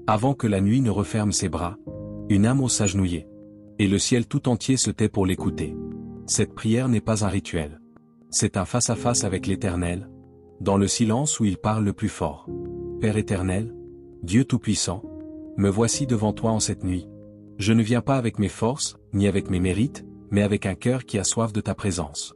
Avant que la nuit ne referme ses bras, une âme ose s'agenouiller. Et le ciel tout entier se tait pour l'écouter. Cette prière n'est pas un rituel. C'est un face-à-face avec l'Éternel, dans le silence où il parle le plus fort. Père éternel, Dieu Tout-Puissant, me voici devant toi en cette nuit. Je ne viens pas avec mes forces, ni avec mes mérites, mais avec un cœur qui a soif de ta présence.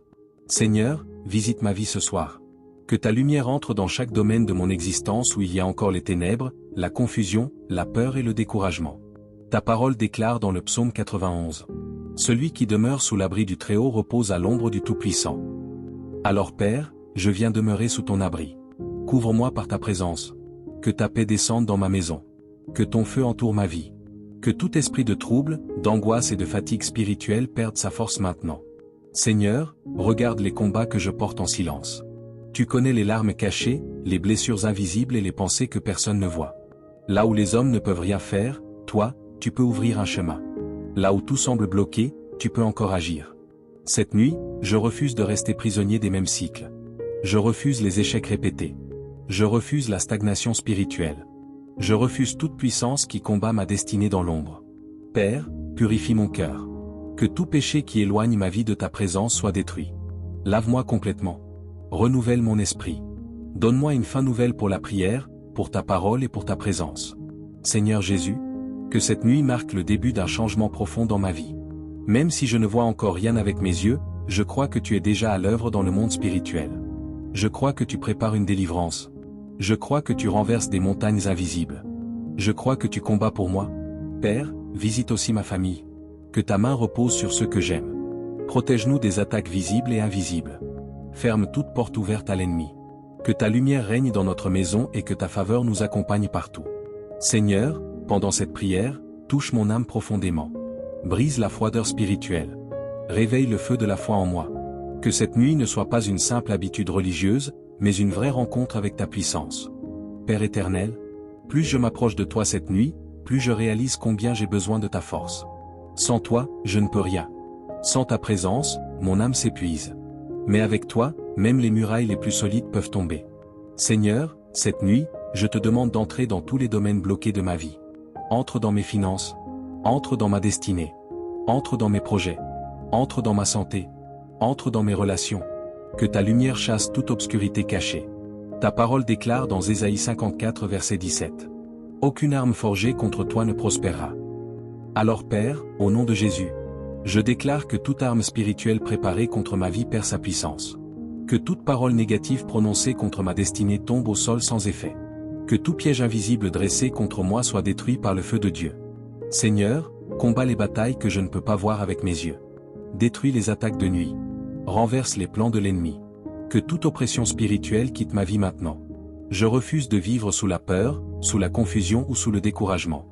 Seigneur, visite ma vie ce soir. Que ta lumière entre dans chaque domaine de mon existence où il y a encore les ténèbres, la confusion, la peur et le découragement. Ta parole déclare dans le psaume 91. Celui qui demeure sous l'abri du Très-Haut repose à l'ombre du Tout-Puissant. Alors Père, je viens demeurer sous ton abri. Couvre-moi par ta présence. Que ta paix descende dans ma maison. Que ton feu entoure ma vie. Que tout esprit de trouble, d'angoisse et de fatigue spirituelle perde sa force maintenant. Seigneur, regarde les combats que je porte en silence. Tu connais les larmes cachées, les blessures invisibles et les pensées que personne ne voit. Là où les hommes ne peuvent rien faire, toi, tu peux ouvrir un chemin. Là où tout semble bloqué, tu peux encore agir. Cette nuit, je refuse de rester prisonnier des mêmes cycles. Je refuse les échecs répétés. Je refuse la stagnation spirituelle. Je refuse toute puissance qui combat ma destinée dans l'ombre. Père, purifie mon cœur. Que tout péché qui éloigne ma vie de ta présence soit détruit. Lave-moi complètement. Renouvelle mon esprit. Donne-moi une fin nouvelle pour la prière, pour ta parole et pour ta présence. Seigneur Jésus, que cette nuit marque le début d'un changement profond dans ma vie. Même si je ne vois encore rien avec mes yeux, je crois que tu es déjà à l'œuvre dans le monde spirituel. Je crois que tu prépares une délivrance. Je crois que tu renverses des montagnes invisibles. Je crois que tu combats pour moi. Père, visite aussi ma famille. Que ta main repose sur ceux que j'aime. Protège-nous des attaques visibles et invisibles. Ferme toute porte ouverte à l'ennemi. Que ta lumière règne dans notre maison et que ta faveur nous accompagne partout. Seigneur, pendant cette prière, touche mon âme profondément. Brise la froideur spirituelle. Réveille le feu de la foi en moi. Que cette nuit ne soit pas une simple habitude religieuse, mais une vraie rencontre avec ta puissance. Père éternel, plus je m'approche de toi cette nuit, plus je réalise combien j'ai besoin de ta force. Sans toi, je ne peux rien. Sans ta présence, mon âme s'épuise. Mais avec toi, même les murailles les plus solides peuvent tomber. Seigneur, cette nuit, je te demande d'entrer dans tous les domaines bloqués de ma vie. Entre dans mes finances. Entre dans ma destinée. Entre dans mes projets. Entre dans ma santé. Entre dans mes relations. Que ta lumière chasse toute obscurité cachée. Ta parole déclare dans Ésaïe 54 verset 17. Aucune arme forgée contre toi ne prospérera. Alors Père, au nom de Jésus, je déclare que toute arme spirituelle préparée contre ma vie perd sa puissance. Que toute parole négative prononcée contre ma destinée tombe au sol sans effet. Que tout piège invisible dressé contre moi soit détruit par le feu de Dieu. Seigneur, combats les batailles que je ne peux pas voir avec mes yeux. Détruis les attaques de nuit. Renverse les plans de l'ennemi. Que toute oppression spirituelle quitte ma vie maintenant. Je refuse de vivre sous la peur, sous la confusion ou sous le découragement.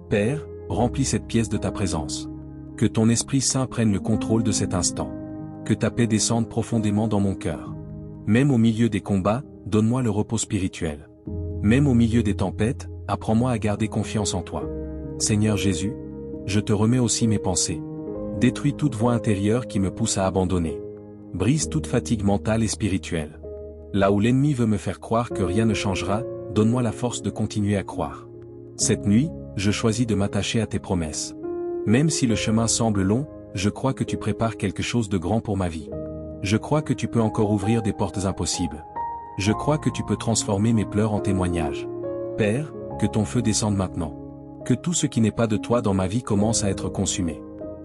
Père, remplis cette pièce de ta présence. Que ton Esprit Saint prenne le contrôle de cet instant. Que ta paix descende profondément dans mon cœur. Même au milieu des combats, donne-moi le repos spirituel. Même au milieu des tempêtes, apprends-moi à garder confiance en toi. Seigneur Jésus, je te remets aussi mes pensées. Détruis toute voix intérieure qui me pousse à abandonner. Brise toute fatigue mentale et spirituelle. Là où l'ennemi veut me faire croire que rien ne changera, donne-moi la force de continuer à croire. Cette nuit, je choisis de m'attacher à tes promesses. Même si le chemin semble long, je crois que tu prépares quelque chose de grand pour ma vie. Je crois que tu peux encore ouvrir des portes impossibles. Je crois que tu peux transformer mes pleurs en témoignages. Père, que ton feu descende maintenant. Que tout ce qui n'est pas de toi dans ma vie commence à être consumé.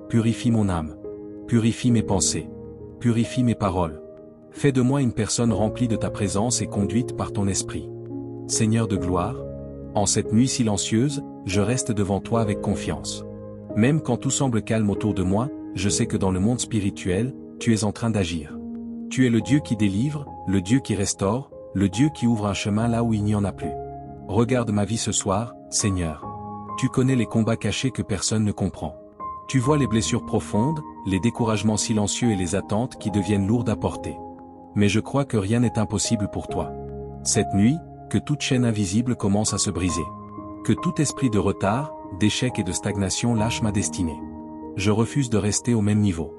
Purifie mon âme. Purifie mes pensées. Purifie mes paroles. Fais de moi une personne remplie de ta présence et conduite par ton esprit. Seigneur de gloire, en cette nuit silencieuse, je reste devant toi avec confiance. Même quand tout semble calme autour de moi, je sais que dans le monde spirituel, tu es en train d'agir. Tu es le Dieu qui délivre, le Dieu qui restaure, le Dieu qui ouvre un chemin là où il n'y en a plus. Regarde ma vie ce soir, Seigneur. Tu connais les combats cachés que personne ne comprend. Tu vois les blessures profondes, les découragements silencieux et les attentes qui deviennent lourdes à porter. Mais je crois que rien n'est impossible pour toi. Cette nuit, que toute chaîne invisible commence à se briser. Que tout esprit de retard, d'échec et de stagnation lâche ma destinée. Je refuse de rester au même niveau.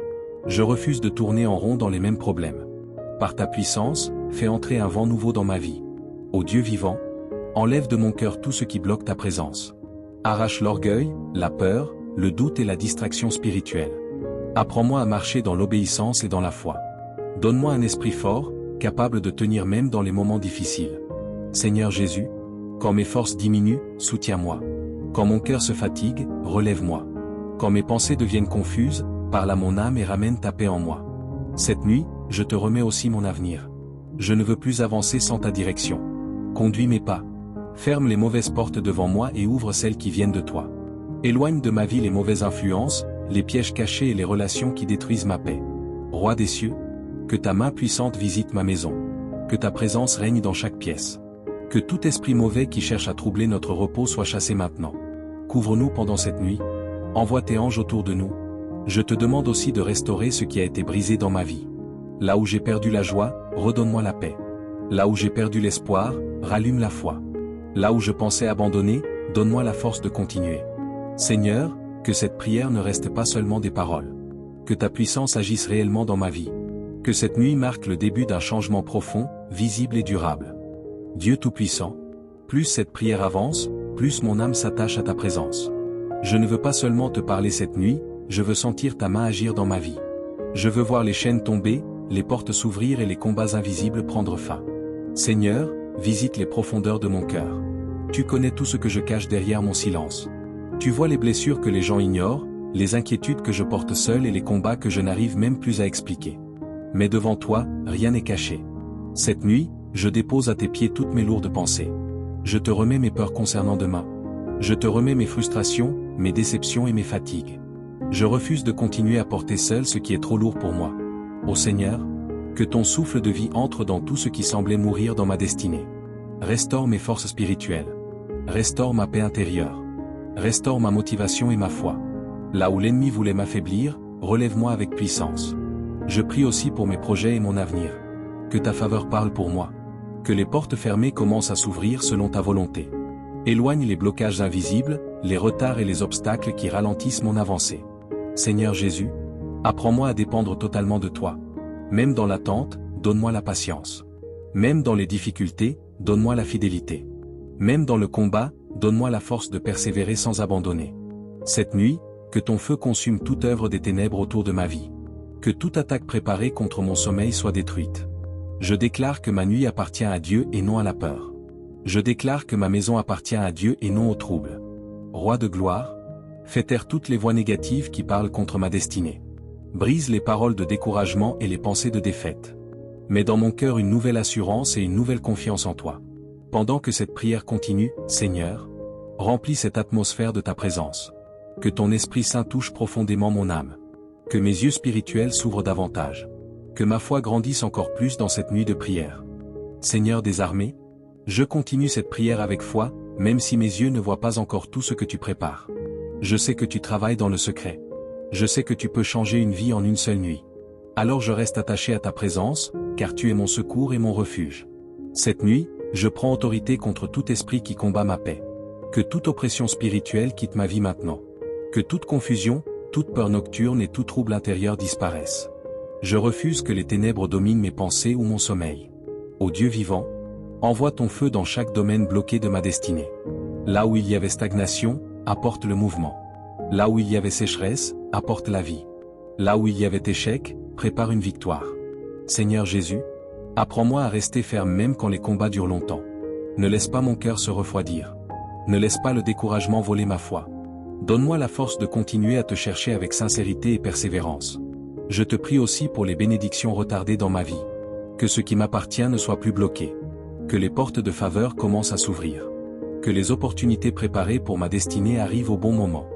Je refuse de tourner en rond dans les mêmes problèmes. Par ta puissance, fais entrer un vent nouveau dans ma vie. Ô Dieu vivant, enlève de mon cœur tout ce qui bloque ta présence. Arrache l'orgueil, la peur, le doute et la distraction spirituelle. Apprends-moi à marcher dans l'obéissance et dans la foi. Donne-moi un esprit fort, capable de tenir même dans les moments difficiles. Seigneur Jésus, quand mes forces diminuent, soutiens-moi. Quand mon cœur se fatigue, relève-moi. Quand mes pensées deviennent confuses, parle à mon âme et ramène ta paix en moi. Cette nuit, je te remets aussi mon avenir. Je ne veux plus avancer sans ta direction. Conduis mes pas. Ferme les mauvaises portes devant moi et ouvre celles qui viennent de toi. Éloigne de ma vie les mauvaises influences, les pièges cachés et les relations qui détruisent ma paix. Roi des cieux, que ta main puissante visite ma maison. Que ta présence règne dans chaque pièce. Que tout esprit mauvais qui cherche à troubler notre repos soit chassé maintenant. Couvre-nous pendant cette nuit. Envoie tes anges autour de nous. Je te demande aussi de restaurer ce qui a été brisé dans ma vie. Là où j'ai perdu la joie, redonne-moi la paix. Là où j'ai perdu l'espoir, rallume la foi. Là où je pensais abandonner, donne-moi la force de continuer. Seigneur, que cette prière ne reste pas seulement des paroles. Que ta puissance agisse réellement dans ma vie. Que cette nuit marque le début d'un changement profond, visible et durable. Dieu Tout-Puissant, plus cette prière avance, plus mon âme s'attache à ta présence. Je ne veux pas seulement te parler cette nuit, je veux sentir ta main agir dans ma vie. Je veux voir les chaînes tomber, les portes s'ouvrir et les combats invisibles prendre fin. Seigneur, visite les profondeurs de mon cœur. Tu connais tout ce que je cache derrière mon silence. Tu vois les blessures que les gens ignorent, les inquiétudes que je porte seul et les combats que je n'arrive même plus à expliquer. Mais devant toi, rien n'est caché. Cette nuit, je dépose à tes pieds toutes mes lourdes pensées. Je te remets mes peurs concernant demain. Je te remets mes frustrations, mes déceptions et mes fatigues. Je refuse de continuer à porter seul ce qui est trop lourd pour moi. Ô Seigneur, que ton souffle de vie entre dans tout ce qui semblait mourir dans ma destinée. Restaure mes forces spirituelles. Restaure ma paix intérieure. Restaure ma motivation et ma foi. Là où l'ennemi voulait m'affaiblir, relève-moi avec puissance. Je prie aussi pour mes projets et mon avenir. Que ta faveur parle pour moi. Que les portes fermées commencent à s'ouvrir selon ta volonté. Éloigne les blocages invisibles, les retards et les obstacles qui ralentissent mon avancée. Seigneur Jésus, apprends-moi à dépendre totalement de toi. Même dans l'attente, donne-moi la patience. Même dans les difficultés, donne-moi la fidélité. Même dans le combat, donne-moi la force de persévérer sans abandonner. Cette nuit, que ton feu consume toute œuvre des ténèbres autour de ma vie. Que toute attaque préparée contre mon sommeil soit détruite. Je déclare que ma nuit appartient à Dieu et non à la peur. Je déclare que ma maison appartient à Dieu et non au trouble. Roi de gloire, fais taire toutes les voix négatives qui parlent contre ma destinée. Brise les paroles de découragement et les pensées de défaite. Mets dans mon cœur une nouvelle assurance et une nouvelle confiance en toi. Pendant que cette prière continue, Seigneur, remplis cette atmosphère de ta présence. Que ton Esprit Saint touche profondément mon âme. Que mes yeux spirituels s'ouvrent davantage. Que ma foi grandisse encore plus dans cette nuit de prière. Seigneur des armées, je continue cette prière avec foi, même si mes yeux ne voient pas encore tout ce que tu prépares. Je sais que tu travailles dans le secret. Je sais que tu peux changer une vie en une seule nuit. Alors je reste attaché à ta présence, car tu es mon secours et mon refuge. Cette nuit, je prends autorité contre tout esprit qui combat ma paix. Que toute oppression spirituelle quitte ma vie maintenant. Que toute confusion, toute peur nocturne et tout trouble intérieur disparaissent. Je refuse que les ténèbres dominent mes pensées ou mon sommeil. Ô Dieu vivant, envoie ton feu dans chaque domaine bloqué de ma destinée. Là où il y avait stagnation, apporte le mouvement. Là où il y avait sécheresse, apporte la vie. Là où il y avait échec, prépare une victoire. Seigneur Jésus, apprends-moi à rester ferme même quand les combats durent longtemps. Ne laisse pas mon cœur se refroidir. Ne laisse pas le découragement voler ma foi. Donne-moi la force de continuer à te chercher avec sincérité et persévérance. Je te prie aussi pour les bénédictions retardées dans ma vie. Que ce qui m'appartient ne soit plus bloqué. Que les portes de faveur commencent à s'ouvrir. Que les opportunités préparées pour ma destinée arrivent au bon moment.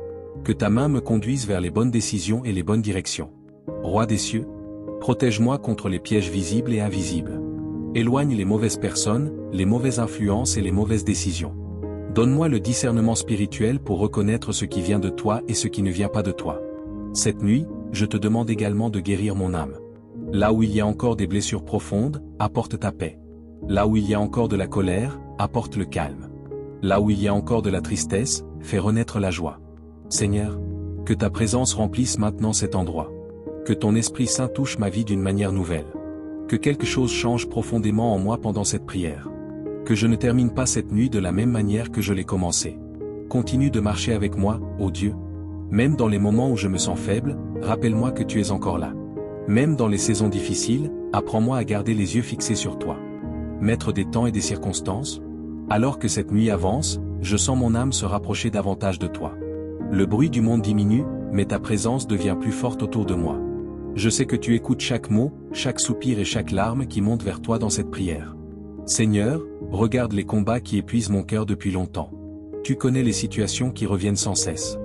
Que ta main me conduise vers les bonnes décisions et les bonnes directions. Roi des cieux, protège-moi contre les pièges visibles et invisibles. Éloigne les mauvaises personnes, les mauvaises influences et les mauvaises décisions. Donne-moi le discernement spirituel pour reconnaître ce qui vient de toi et ce qui ne vient pas de toi. Cette nuit, je te demande également de guérir mon âme. Là où il y a encore des blessures profondes, apporte ta paix. Là où il y a encore de la colère, apporte le calme. Là où il y a encore de la tristesse, fais renaître la joie. Seigneur, que ta présence remplisse maintenant cet endroit. Que ton Esprit Saint touche ma vie d'une manière nouvelle. Que quelque chose change profondément en moi pendant cette prière. Que je ne termine pas cette nuit de la même manière que je l'ai commencée. Continue de marcher avec moi, ô Dieu. Même dans les moments où je me sens faible, rappelle-moi que tu es encore là. Même dans les saisons difficiles, apprends-moi à garder les yeux fixés sur toi. Maître des temps et des circonstances, alors que cette nuit avance, je sens mon âme se rapprocher davantage de toi. Le bruit du monde diminue, mais ta présence devient plus forte autour de moi. Je sais que tu écoutes chaque mot, chaque soupir et chaque larme qui monte vers toi dans cette prière. Seigneur, regarde les combats qui épuisent mon cœur depuis longtemps. Tu connais les situations qui reviennent sans cesse.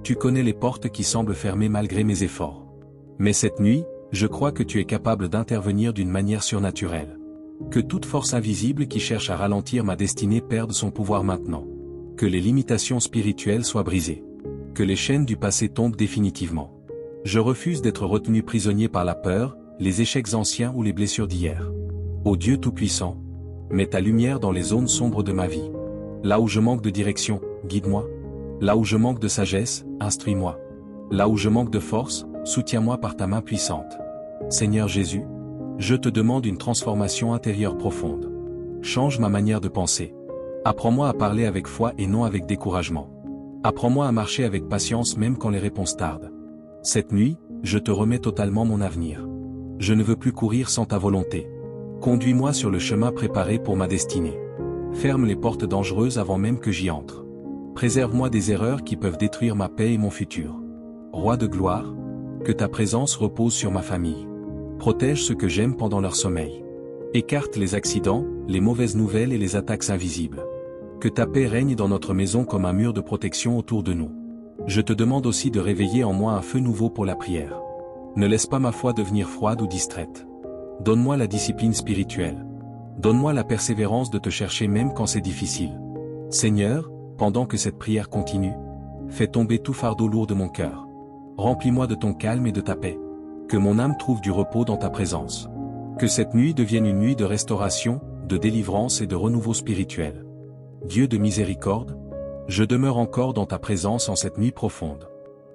Tu connais les portes qui semblent fermées malgré mes efforts. Mais cette nuit, je crois que tu es capable d'intervenir d'une manière surnaturelle. Que toute force invisible qui cherche à ralentir ma destinée perde son pouvoir maintenant. Que les limitations spirituelles soient brisées. Que les chaînes du passé tombent définitivement. Je refuse d'être retenu prisonnier par la peur, les échecs anciens ou les blessures d'hier. Ô Dieu Tout-Puissant, mets ta lumière dans les zones sombres de ma vie. Là où je manque de direction, guide-moi. Là où je manque de sagesse, instruis-moi. Là où je manque de force, soutiens-moi par ta main puissante. Seigneur Jésus, je te demande une transformation intérieure profonde. Change ma manière de penser. Apprends-moi à parler avec foi et non avec découragement. Apprends-moi à marcher avec patience même quand les réponses tardent. Cette nuit, je te remets totalement mon avenir. Je ne veux plus courir sans ta volonté. Conduis-moi sur le chemin préparé pour ma destinée. Ferme les portes dangereuses avant même que j'y entre. Préserve-moi des erreurs qui peuvent détruire ma paix et mon futur. Roi de gloire, que ta présence repose sur ma famille. Protège ceux que j'aime pendant leur sommeil. Écarte les accidents, les mauvaises nouvelles et les attaques invisibles. Que ta paix règne dans notre maison comme un mur de protection autour de nous. Je te demande aussi de réveiller en moi un feu nouveau pour la prière. Ne laisse pas ma foi devenir froide ou distraite. Donne-moi la discipline spirituelle. Donne-moi la persévérance de te chercher même quand c'est difficile. Seigneur, pendant que cette prière continue, fais tomber tout fardeau lourd de mon cœur. Remplis-moi de ton calme et de ta paix. Que mon âme trouve du repos dans ta présence. Que cette nuit devienne une nuit de restauration, de délivrance et de renouveau spirituel. Dieu de miséricorde, je demeure encore dans ta présence en cette nuit profonde.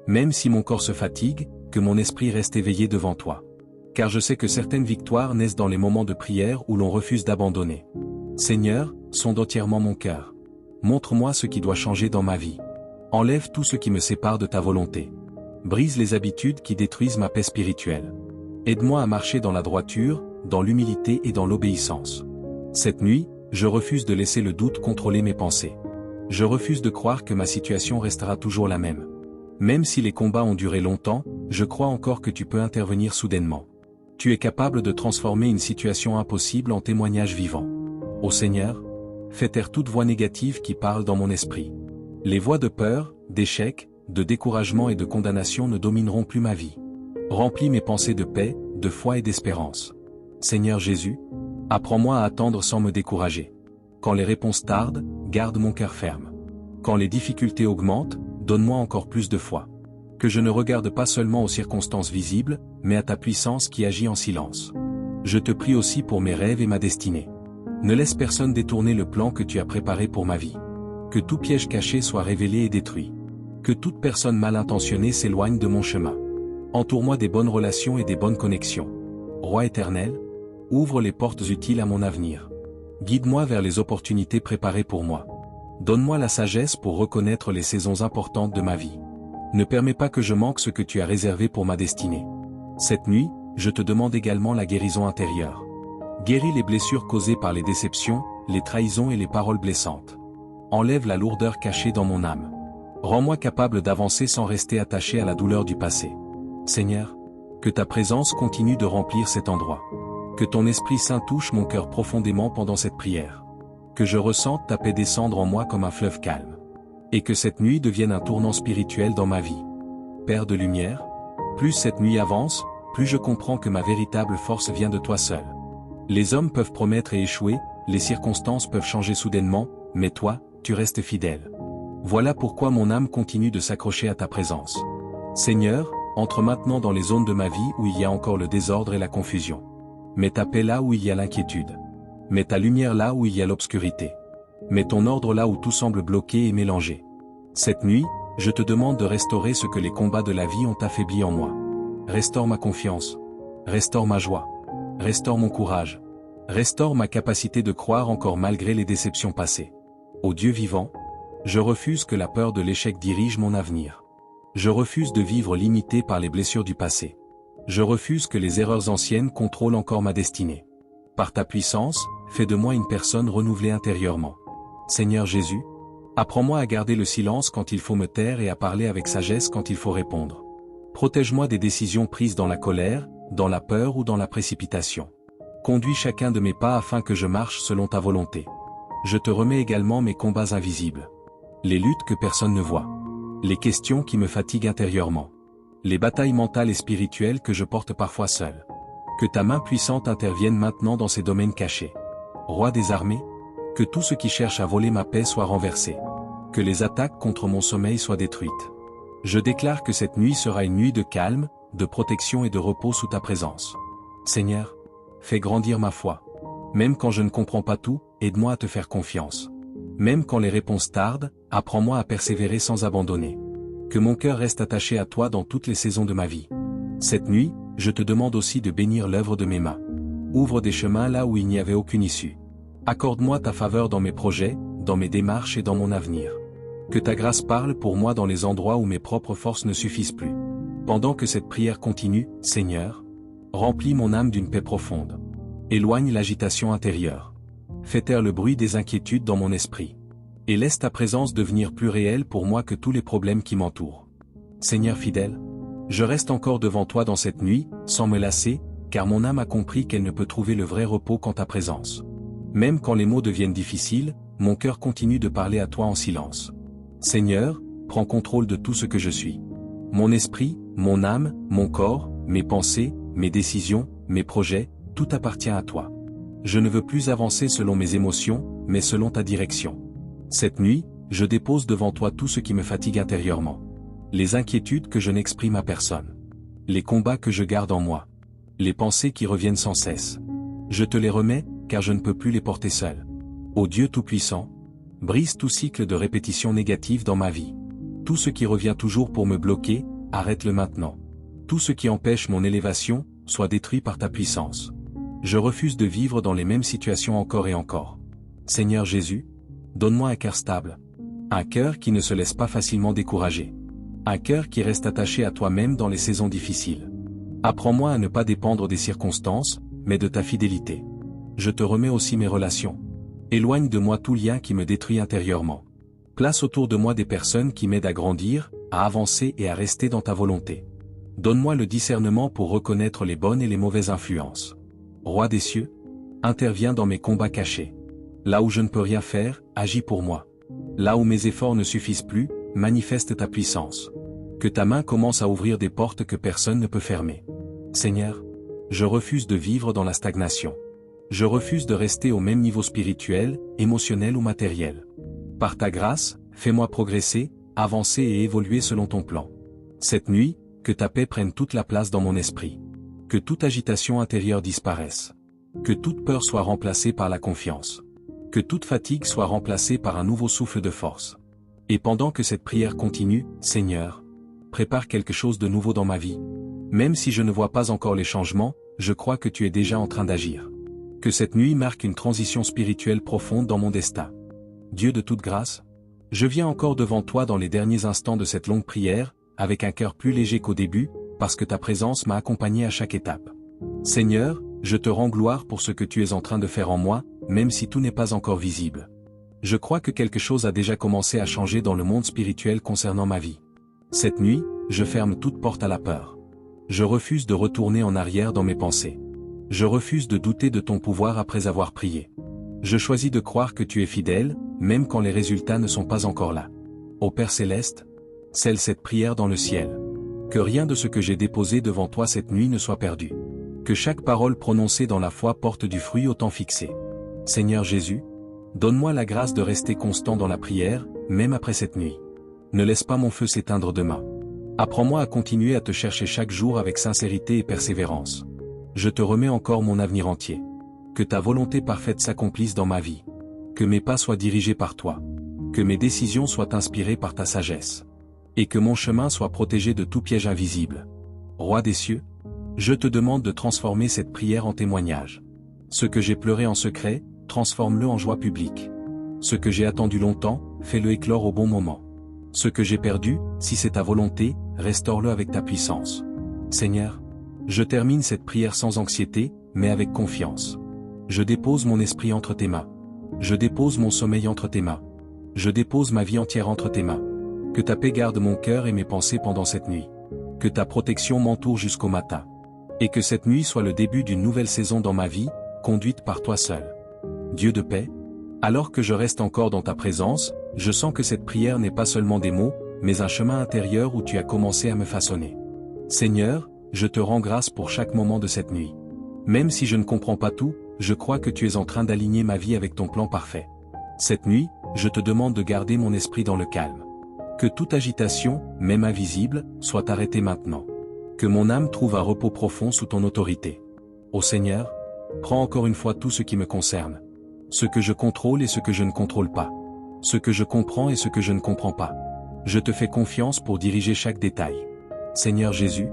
Même si mon corps se fatigue, que mon esprit reste éveillé devant toi. Car je sais que certaines victoires naissent dans les moments de prière où l'on refuse d'abandonner. Seigneur, sonde entièrement mon cœur. Montre-moi ce qui doit changer dans ma vie. Enlève tout ce qui me sépare de ta volonté. Brise les habitudes qui détruisent ma paix spirituelle. Aide-moi à marcher dans la droiture, dans l'humilité et dans l'obéissance. Cette nuit, je refuse de laisser le doute contrôler mes pensées. Je refuse de croire que ma situation restera toujours la même. Même si les combats ont duré longtemps, je crois encore que tu peux intervenir soudainement. Tu es capable de transformer une situation impossible en témoignage vivant. Ô Seigneur, fais taire toute voix négative qui parle dans mon esprit. Les voix de peur, d'échec, de découragement et de condamnation ne domineront plus ma vie. Remplis mes pensées de paix, de foi et d'espérance. Seigneur Jésus, apprends-moi à attendre sans me décourager. Quand les réponses tardent, garde mon cœur ferme. Quand les difficultés augmentent, donne-moi encore plus de foi. Que je ne regarde pas seulement aux circonstances visibles, mais à ta puissance qui agit en silence. Je te prie aussi pour mes rêves et ma destinée. Ne laisse personne détourner le plan que tu as préparé pour ma vie. Que tout piège caché soit révélé et détruit. Que toute personne mal intentionnée s'éloigne de mon chemin. Entoure-moi des bonnes relations et des bonnes connexions. Roi éternel, ouvre les portes utiles à mon avenir. Guide-moi vers les opportunités préparées pour moi. Donne-moi la sagesse pour reconnaître les saisons importantes de ma vie. Ne permets pas que je manque ce que tu as réservé pour ma destinée. Cette nuit, je te demande également la guérison intérieure. Guéris les blessures causées par les déceptions, les trahisons et les paroles blessantes. Enlève la lourdeur cachée dans mon âme. Rends-moi capable d'avancer sans rester attaché à la douleur du passé. Seigneur, que ta présence continue de remplir cet endroit. Que ton Esprit Saint touche mon cœur profondément pendant cette prière. Que je ressente ta paix descendre en moi comme un fleuve calme. Et que cette nuit devienne un tournant spirituel dans ma vie. Père de lumière, plus cette nuit avance, plus je comprends que ma véritable force vient de toi seul. Les hommes peuvent promettre et échouer, les circonstances peuvent changer soudainement, mais toi, tu restes fidèle. Voilà pourquoi mon âme continue de s'accrocher à ta présence. Seigneur, entre maintenant dans les zones de ma vie où il y a encore le désordre et la confusion. Mets ta paix là où il y a l'inquiétude. Mets ta lumière là où il y a l'obscurité. Mets ton ordre là où tout semble bloqué et mélangé. Cette nuit, je te demande de restaurer ce que les combats de la vie ont affaibli en moi. Restaure ma confiance. Restaure ma joie. Restaure mon courage. Restaure ma capacité de croire encore malgré les déceptions passées. Ô Dieu vivant, Je refuse que la peur de l'échec dirige mon avenir. Je refuse de vivre limité par les blessures du passé. Je refuse que les erreurs anciennes contrôlent encore ma destinée. Par ta puissance, fais de moi une personne renouvelée intérieurement. Seigneur Jésus, apprends-moi à garder le silence quand il faut me taire et à parler avec sagesse quand il faut répondre. Protège-moi des décisions prises dans la colère, dans la peur ou dans la précipitation. Conduis chacun de mes pas afin que je marche selon ta volonté. Je te remets également mes combats invisibles. Les luttes que personne ne voit. Les questions qui me fatiguent intérieurement. Les batailles mentales et spirituelles que je porte parfois seul. Que ta main puissante intervienne maintenant dans ces domaines cachés. Roi des armées, que tout ce qui cherche à voler ma paix soit renversé. Que les attaques contre mon sommeil soient détruites. Je déclare que cette nuit sera une nuit de calme, de protection et de repos sous ta présence. Seigneur, fais grandir ma foi. Même quand je ne comprends pas tout, aide-moi à te faire confiance. Même quand les réponses tardent, apprends-moi à persévérer sans abandonner. Que mon cœur reste attaché à toi dans toutes les saisons de ma vie. Cette nuit, je te demande aussi de bénir l'œuvre de mes mains. Ouvre des chemins là où il n'y avait aucune issue. Accorde-moi ta faveur dans mes projets, dans mes démarches et dans mon avenir. Que ta grâce parle pour moi dans les endroits où mes propres forces ne suffisent plus. Pendant que cette prière continue, Seigneur, remplis mon âme d'une paix profonde. Éloigne l'agitation intérieure. Fais taire le bruit des inquiétudes dans mon esprit. Et laisse ta présence devenir plus réelle pour moi que tous les problèmes qui m'entourent. Seigneur fidèle, je reste encore devant toi dans cette nuit, sans me lasser, car mon âme a compris qu'elle ne peut trouver le vrai repos qu'en ta présence. Même quand les mots deviennent difficiles, mon cœur continue de parler à toi en silence. Seigneur, prends contrôle de tout ce que je suis. Mon esprit, mon âme, mon corps, mes pensées, mes décisions, mes projets, tout appartient à toi. Je ne veux plus avancer selon mes émotions, mais selon ta direction. Cette nuit, je dépose devant toi tout ce qui me fatigue intérieurement. Les inquiétudes que je n'exprime à personne. Les combats que je garde en moi. Les pensées qui reviennent sans cesse. Je te les remets, car je ne peux plus les porter seul. Ô Dieu Tout-Puissant, brise tout cycle de répétition négative dans ma vie. Tout ce qui revient toujours pour me bloquer, arrête-le maintenant. Tout ce qui empêche mon élévation, soit détruit par ta puissance. Je refuse de vivre dans les mêmes situations encore et encore. Seigneur Jésus, donne-moi un cœur stable. Un cœur qui ne se laisse pas facilement décourager. Un cœur qui reste attaché à toi-même dans les saisons difficiles. Apprends-moi à ne pas dépendre des circonstances, mais de ta fidélité. Je te remets aussi mes relations. Éloigne de moi tout lien qui me détruit intérieurement. Place autour de moi des personnes qui m'aident à grandir, à avancer et à rester dans ta volonté. Donne-moi le discernement pour reconnaître les bonnes et les mauvaises influences. Roi des cieux, interviens dans mes combats cachés. Là où je ne peux rien faire, agis pour moi. Là où mes efforts ne suffisent plus, manifeste ta puissance. Que ta main commence à ouvrir des portes que personne ne peut fermer. Seigneur, je refuse de vivre dans la stagnation. Je refuse de rester au même niveau spirituel, émotionnel ou matériel. Par ta grâce, fais-moi progresser, avancer et évoluer selon ton plan. Cette nuit, que ta paix prenne toute la place dans mon esprit. Que toute agitation intérieure disparaisse. Que toute peur soit remplacée par la confiance. Que toute fatigue soit remplacée par un nouveau souffle de force. Et pendant que cette prière continue, Seigneur, prépare quelque chose de nouveau dans ma vie. Même si je ne vois pas encore les changements, je crois que tu es déjà en train d'agir. Que cette nuit marque une transition spirituelle profonde dans mon destin. Dieu de toute grâce, je viens encore devant toi dans les derniers instants de cette longue prière, avec un cœur plus léger qu'au début, parce que ta présence m'a accompagné à chaque étape. Seigneur, je te rends gloire pour ce que tu es en train de faire en moi, même si tout n'est pas encore visible. Je crois que quelque chose a déjà commencé à changer dans le monde spirituel concernant ma vie. Cette nuit, je ferme toute porte à la peur. Je refuse de retourner en arrière dans mes pensées. Je refuse de douter de ton pouvoir après avoir prié. Je choisis de croire que tu es fidèle, même quand les résultats ne sont pas encore là. Ô Père Céleste, scelle cette prière dans le ciel. Que rien de ce que j'ai déposé devant toi cette nuit ne soit perdu. Que chaque parole prononcée dans la foi porte du fruit au temps fixé. Seigneur Jésus, donne-moi la grâce de rester constant dans la prière, même après cette nuit. Ne laisse pas mon feu s'éteindre demain. Apprends-moi à continuer à te chercher chaque jour avec sincérité et persévérance. Je te remets encore mon avenir entier. Que ta volonté parfaite s'accomplisse dans ma vie. Que mes pas soient dirigés par toi. Que mes décisions soient inspirées par ta sagesse. Et que mon chemin soit protégé de tout piège invisible. Roi des cieux, je te demande de transformer cette prière en témoignage. Ce que j'ai pleuré en secret, transforme-le en joie publique. Ce que j'ai attendu longtemps, fais-le éclore au bon moment. Ce que j'ai perdu, si c'est ta volonté, restaure-le avec ta puissance. Seigneur, je termine cette prière sans anxiété, mais avec confiance. Je dépose mon esprit entre tes mains. Je dépose mon sommeil entre tes mains. Je dépose ma vie entière entre tes mains. Que ta paix garde mon cœur et mes pensées pendant cette nuit. Que ta protection m'entoure jusqu'au matin. Et que cette nuit soit le début d'une nouvelle saison dans ma vie, conduite par toi seul. Dieu de paix, alors que je reste encore dans ta présence, je sens que cette prière n'est pas seulement des mots, mais un chemin intérieur où tu as commencé à me façonner. Seigneur, je te rends grâce pour chaque moment de cette nuit. Même si je ne comprends pas tout, je crois que tu es en train d'aligner ma vie avec ton plan parfait. Cette nuit, je te demande de garder mon esprit dans le calme. Que toute agitation, même invisible, soit arrêtée maintenant. Que mon âme trouve un repos profond sous ton autorité. Ô Seigneur, prends encore une fois tout ce qui me concerne. Ce que je contrôle et ce que je ne contrôle pas. Ce que je comprends et ce que je ne comprends pas. Je te fais confiance pour diriger chaque détail. Seigneur Jésus,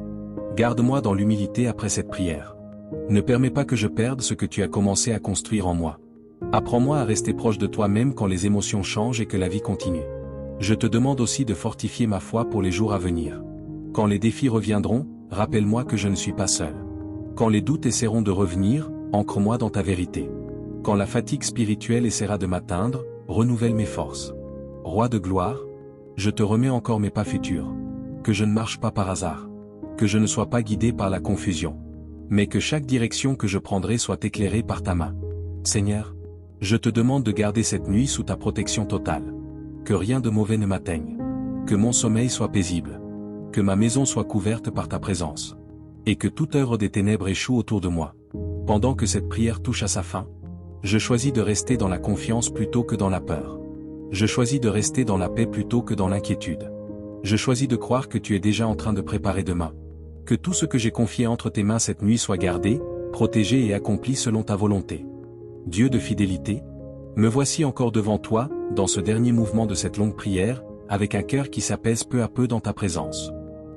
garde-moi dans l'humilité après cette prière. Ne permets pas que je perde ce que tu as commencé à construire en moi. Apprends-moi à rester proche de toi même quand les émotions changent et que la vie continue. Je te demande aussi de fortifier ma foi pour les jours à venir. Quand les défis reviendront, rappelle-moi que je ne suis pas seul. Quand les doutes essaieront de revenir, ancre-moi dans ta vérité. Quand la fatigue spirituelle essaiera de m'atteindre, renouvelle mes forces. Roi de gloire, je te remets encore mes pas futurs. Que je ne marche pas par hasard. Que je ne sois pas guidé par la confusion. Mais que chaque direction que je prendrai soit éclairée par ta main. Seigneur, je te demande de garder cette nuit sous ta protection totale. Que rien de mauvais ne m'atteigne. Que mon sommeil soit paisible. Que ma maison soit couverte par ta présence. Et que toute œuvre des ténèbres échoue autour de moi. Pendant que cette prière touche à sa fin, je choisis de rester dans la confiance plutôt que dans la peur. Je choisis de rester dans la paix plutôt que dans l'inquiétude. Je choisis de croire que tu es déjà en train de préparer demain. Que tout ce que j'ai confié entre tes mains cette nuit soit gardé, protégé et accompli selon ta volonté. Dieu de fidélité, me voici encore devant toi, dans ce dernier mouvement de cette longue prière, avec un cœur qui s'apaise peu à peu dans ta présence.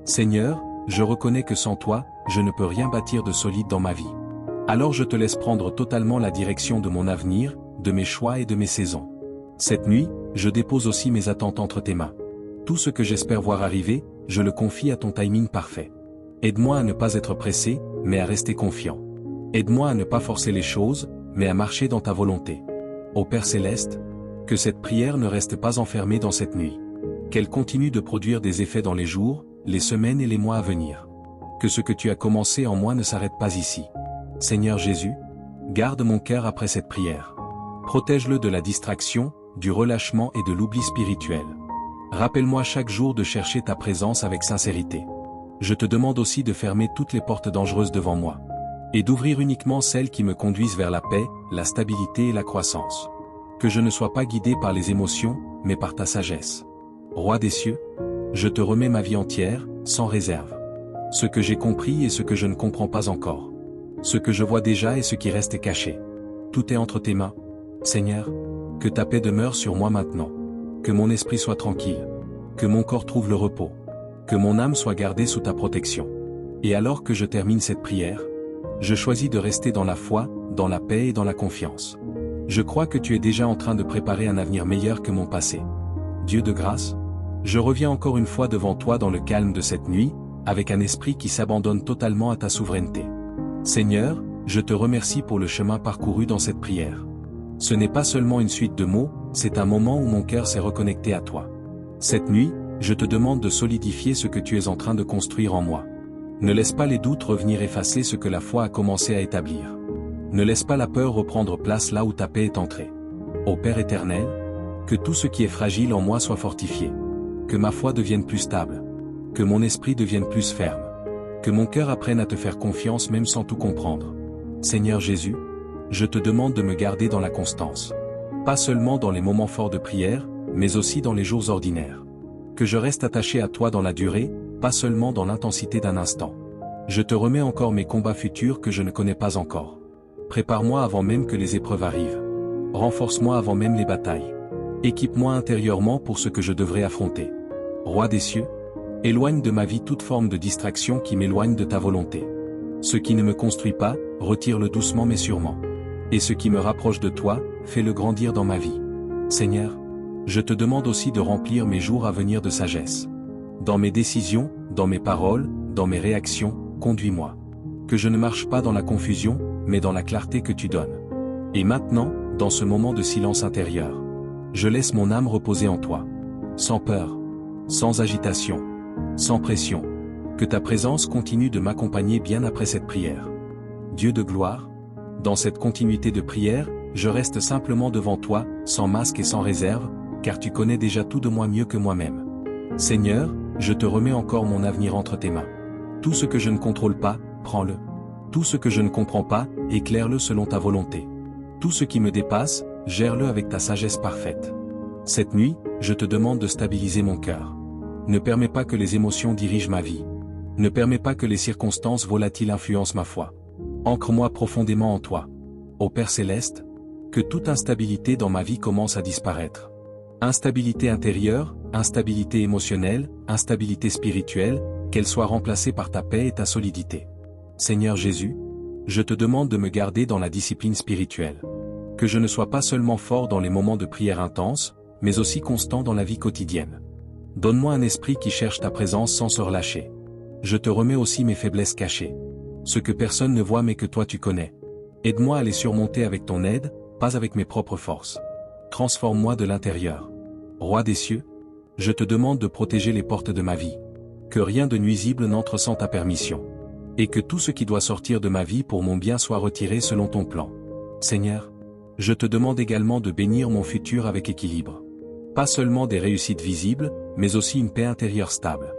Seigneur, je reconnais que sans toi, je ne peux rien bâtir de solide dans ma vie. Alors je te laisse prendre totalement la direction de mon avenir, de mes choix et de mes saisons. Cette nuit, je dépose aussi mes attentes entre tes mains. Tout ce que j'espère voir arriver, je le confie à ton timing parfait. Aide-moi à ne pas être pressé, mais à rester confiant. Aide-moi à ne pas forcer les choses, mais à marcher dans ta volonté. Ô Père Céleste, que cette prière ne reste pas enfermée dans cette nuit. Qu'elle continue de produire des effets dans les jours, les semaines et les mois à venir. Que ce que tu as commencé en moi ne s'arrête pas ici. Seigneur Jésus, garde mon cœur après cette prière. Protège-le de la distraction, du relâchement et de l'oubli spirituel. Rappelle-moi chaque jour de chercher ta présence avec sincérité. Je te demande aussi de fermer toutes les portes dangereuses devant moi. Et d'ouvrir uniquement celles qui me conduisent vers la paix, la stabilité et la croissance. Que je ne sois pas guidé par les émotions, mais par ta sagesse. Roi des cieux, je te remets ma vie entière, sans réserve. Ce que j'ai compris et ce que je ne comprends pas encore. Ce que je vois déjà et ce qui reste caché. Tout est entre tes mains. Seigneur, que ta paix demeure sur moi maintenant. Que mon esprit soit tranquille. Que mon corps trouve le repos. Que mon âme soit gardée sous ta protection. Et alors que je termine cette prière, je choisis de rester dans la foi, dans la paix et dans la confiance. Je crois que tu es déjà en train de préparer un avenir meilleur que mon passé. Dieu de grâce, je reviens encore une fois devant toi dans le calme de cette nuit, avec un esprit qui s'abandonne totalement à ta souveraineté. Seigneur, je te remercie pour le chemin parcouru dans cette prière. Ce n'est pas seulement une suite de mots, c'est un moment où mon cœur s'est reconnecté à toi. Cette nuit, je te demande de solidifier ce que tu es en train de construire en moi. Ne laisse pas les doutes revenir effacer ce que la foi a commencé à établir. Ne laisse pas la peur reprendre place là où ta paix est entrée. Ô Père éternel, que tout ce qui est fragile en moi soit fortifié. Que ma foi devienne plus stable. Que mon esprit devienne plus ferme. Que mon cœur apprenne à te faire confiance même sans tout comprendre. Seigneur Jésus, je te demande de me garder dans la constance. Pas seulement dans les moments forts de prière, mais aussi dans les jours ordinaires. Que je reste attaché à toi dans la durée, pas seulement dans l'intensité d'un instant. Je te remets encore mes combats futurs que je ne connais pas encore. Prépare-moi avant même que les épreuves arrivent. Renforce-moi avant même les batailles. Équipe-moi intérieurement pour ce que je devrais affronter. Roi des cieux, éloigne de ma vie toute forme de distraction qui m'éloigne de ta volonté. Ce qui ne me construit pas, retire-le doucement mais sûrement. Et ce qui me rapproche de toi, fais-le grandir dans ma vie. Seigneur, je te demande aussi de remplir mes jours à venir de sagesse. Dans mes décisions, dans mes paroles, dans mes réactions, conduis-moi. Que je ne marche pas dans la confusion, mais dans la clarté que tu donnes. Et maintenant, dans ce moment de silence intérieur, je laisse mon âme reposer en toi. Sans peur, sans agitation, sans pression. Que ta présence continue de m'accompagner bien après cette prière. Dieu de gloire, dans cette continuité de prière, je reste simplement devant toi, sans masque et sans réserve, car tu connais déjà tout de moi mieux que moi-même. Seigneur, je te remets encore mon avenir entre tes mains. Tout ce que je ne contrôle pas, prends-le. Tout ce que je ne comprends pas, éclaire-le selon ta volonté. Tout ce qui me dépasse, gère-le avec ta sagesse parfaite. Cette nuit, je te demande de stabiliser mon cœur. Ne permets pas que les émotions dirigent ma vie. Ne permets pas que les circonstances volatiles influencent ma foi. Ancre-moi profondément en toi. Ô Père Céleste, que toute instabilité dans ma vie commence à disparaître. Instabilité intérieure, instabilité émotionnelle, instabilité spirituelle, qu'elle soit remplacée par ta paix et ta solidité. Seigneur Jésus, je te demande de me garder dans la discipline spirituelle. Que je ne sois pas seulement fort dans les moments de prière intense, mais aussi constant dans la vie quotidienne. Donne-moi un esprit qui cherche ta présence sans se relâcher. Je te remets aussi mes faiblesses cachées. Ce que personne ne voit mais que toi tu connais. Aide-moi à les surmonter avec ton aide, pas avec mes propres forces. Transforme-moi de l'intérieur. Roi des cieux, je te demande de protéger les portes de ma vie. Que rien de nuisible n'entre sans ta permission. Et que tout ce qui doit sortir de ma vie pour mon bien soit retiré selon ton plan. Seigneur, je te demande également de bénir mon futur avec équilibre. Pas seulement des réussites visibles, mais aussi une paix intérieure stable.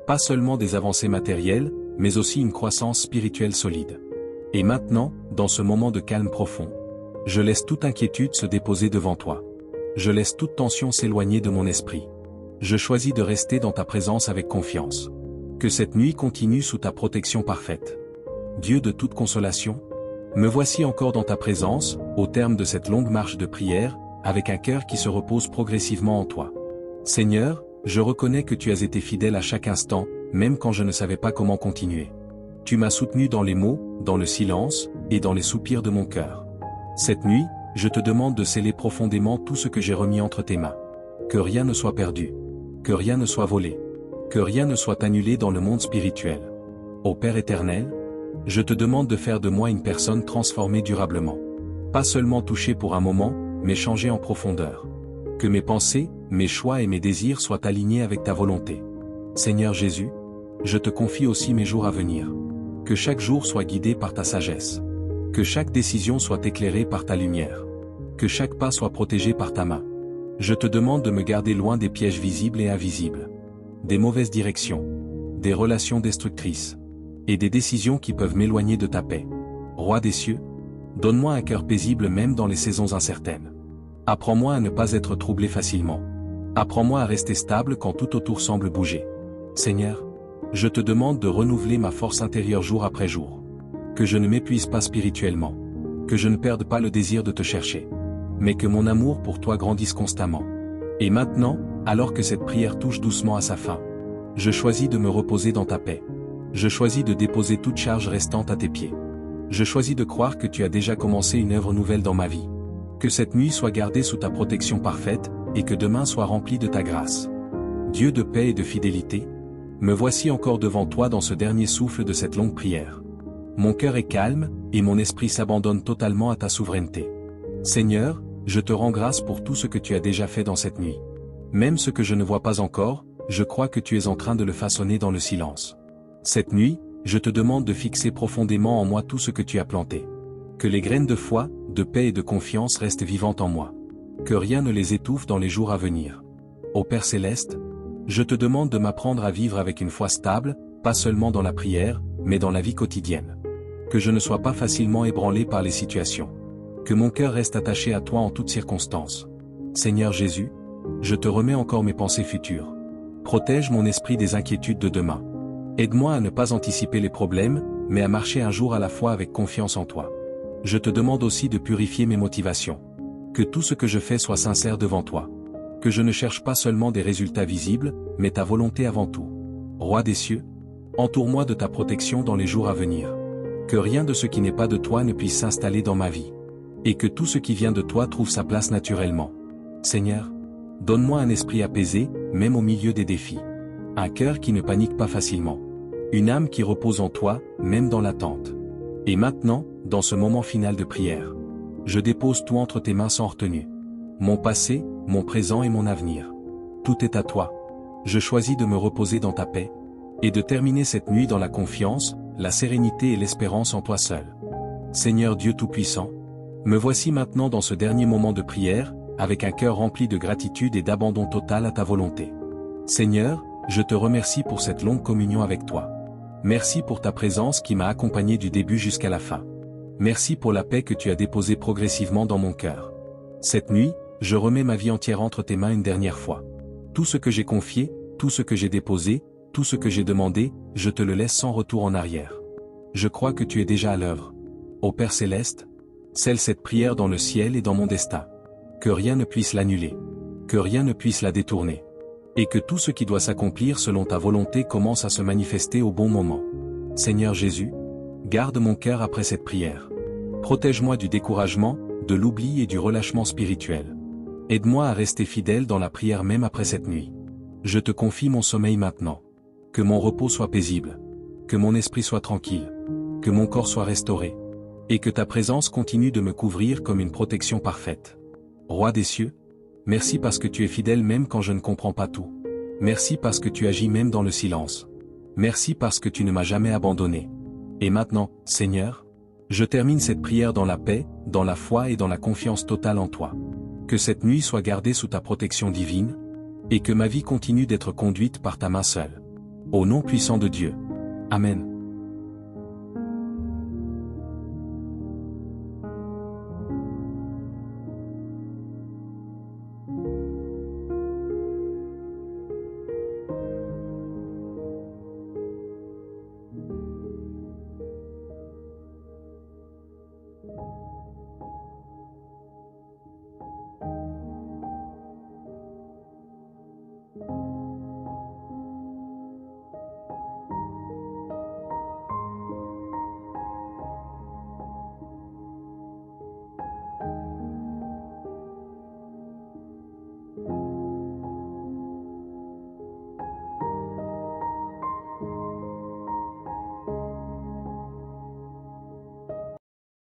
Pas seulement des avancées matérielles, mais aussi une croissance spirituelle solide. Et maintenant, dans ce moment de calme profond, je laisse toute inquiétude se déposer devant toi. Je laisse toute tension s'éloigner de mon esprit. Je choisis de rester dans ta présence avec confiance. Que cette nuit continue sous ta protection parfaite. Dieu de toute consolation, me voici encore dans ta présence, au terme de cette longue marche de prière, avec un cœur qui se repose progressivement en toi. Seigneur, je reconnais que tu as été fidèle à chaque instant, même quand je ne savais pas comment continuer. Tu m'as soutenu dans les mots, dans le silence, et dans les soupirs de mon cœur. Cette nuit, je te demande de sceller profondément tout ce que j'ai remis entre tes mains. Que rien ne soit perdu. Que rien ne soit volé. Que rien ne soit annulé dans le monde spirituel. Ô Père éternel, je te demande de faire de moi une personne transformée durablement. Pas seulement touchée pour un moment, mais changée en profondeur. Que mes pensées, mes choix et mes désirs soient alignés avec ta volonté. Seigneur Jésus, je te confie aussi mes jours à venir. Que chaque jour soit guidé par ta sagesse. Que chaque décision soit éclairée par ta lumière. Que chaque pas soit protégé par ta main. Je te demande de me garder loin des pièges visibles et invisibles. Des mauvaises directions. Des relations destructrices. Et des décisions qui peuvent m'éloigner de ta paix. Roi des cieux, donne-moi un cœur paisible même dans les saisons incertaines. Apprends-moi à ne pas être troublé facilement. Apprends-moi à rester stable quand tout autour semble bouger. Seigneur, je te demande de renouveler ma force intérieure jour après jour. Que je ne m'épuise pas spirituellement. Que je ne perde pas le désir de te chercher. Mais que mon amour pour toi grandisse constamment. Et maintenant, alors que cette prière touche doucement à sa fin, je choisis de me reposer dans ta paix. Je choisis de déposer toute charge restante à tes pieds. Je choisis de croire que tu as déjà commencé une œuvre nouvelle dans ma vie. Que cette nuit soit gardée sous ta protection parfaite, et que demain soit rempli de ta grâce. Dieu de paix et de fidélité, me voici encore devant toi dans ce dernier souffle de cette longue prière. Mon cœur est calme, et mon esprit s'abandonne totalement à ta souveraineté. Seigneur, je te rends grâce pour tout ce que tu as déjà fait dans cette nuit. Même ce que je ne vois pas encore, je crois que tu es en train de le façonner dans le silence. Cette nuit, je te demande de fixer profondément en moi tout ce que tu as planté. Que les graines de foi, de paix et de confiance restent vivantes en moi. Que rien ne les étouffe dans les jours à venir. Ô Père Céleste, je te demande de m'apprendre à vivre avec une foi stable, pas seulement dans la prière, mais dans la vie quotidienne. Que je ne sois pas facilement ébranlé par les situations. Que mon cœur reste attaché à toi en toutes circonstances. Seigneur Jésus, je te remets encore mes pensées futures. Protège mon esprit des inquiétudes de demain. Aide-moi à ne pas anticiper les problèmes, mais à marcher un jour à la fois avec confiance en toi. Je te demande aussi de purifier mes motivations. Que tout ce que je fais soit sincère devant toi. Que je ne cherche pas seulement des résultats visibles, mais ta volonté avant tout. Roi des cieux, entoure-moi de ta protection dans les jours à venir. Que rien de ce qui n'est pas de toi ne puisse s'installer dans ma vie. Et que tout ce qui vient de toi trouve sa place naturellement. Seigneur, donne-moi un esprit apaisé, même au milieu des défis. Un cœur qui ne panique pas facilement. Une âme qui repose en toi, même dans l'attente. Et maintenant, dans ce moment final de prière, je dépose tout entre tes mains sans retenue. Mon passé, mon présent et mon avenir. Tout est à toi. Je choisis de me reposer dans ta paix, et de terminer cette nuit dans la confiance, la sérénité et l'espérance en toi seul. Seigneur Dieu Tout-Puissant, me voici maintenant dans ce dernier moment de prière, avec un cœur rempli de gratitude et d'abandon total à ta volonté. Seigneur, je te remercie pour cette longue communion avec toi. Merci pour ta présence qui m'a accompagné du début jusqu'à la fin. Merci pour la paix que tu as déposée progressivement dans mon cœur. Cette nuit, je remets ma vie entière entre tes mains une dernière fois. Tout ce que j'ai confié, tout ce que j'ai déposé, tout ce que j'ai demandé, je te le laisse sans retour en arrière. Je crois que tu es déjà à l'œuvre. Ô Père Céleste, scelle cette prière dans le ciel et dans mon destin. Que rien ne puisse l'annuler. Que rien ne puisse la détourner. Et que tout ce qui doit s'accomplir selon ta volonté commence à se manifester au bon moment. Seigneur Jésus, garde mon cœur après cette prière. Protège-moi du découragement, de l'oubli et du relâchement spirituel. Aide-moi à rester fidèle dans la prière même après cette nuit. Je te confie mon sommeil maintenant. Que mon repos soit paisible. Que mon esprit soit tranquille. Que mon corps soit restauré. Et que ta présence continue de me couvrir comme une protection parfaite. Roi des cieux, merci parce que tu es fidèle même quand je ne comprends pas tout. Merci parce que tu agis même dans le silence. Merci parce que tu ne m'as jamais abandonné. Et maintenant, Seigneur, je termine cette prière dans la paix, dans la foi et dans la confiance totale en toi. Que cette nuit soit gardée sous ta protection divine, et que ma vie continue d'être conduite par ta main seule. Au nom puissant de Dieu. Amen.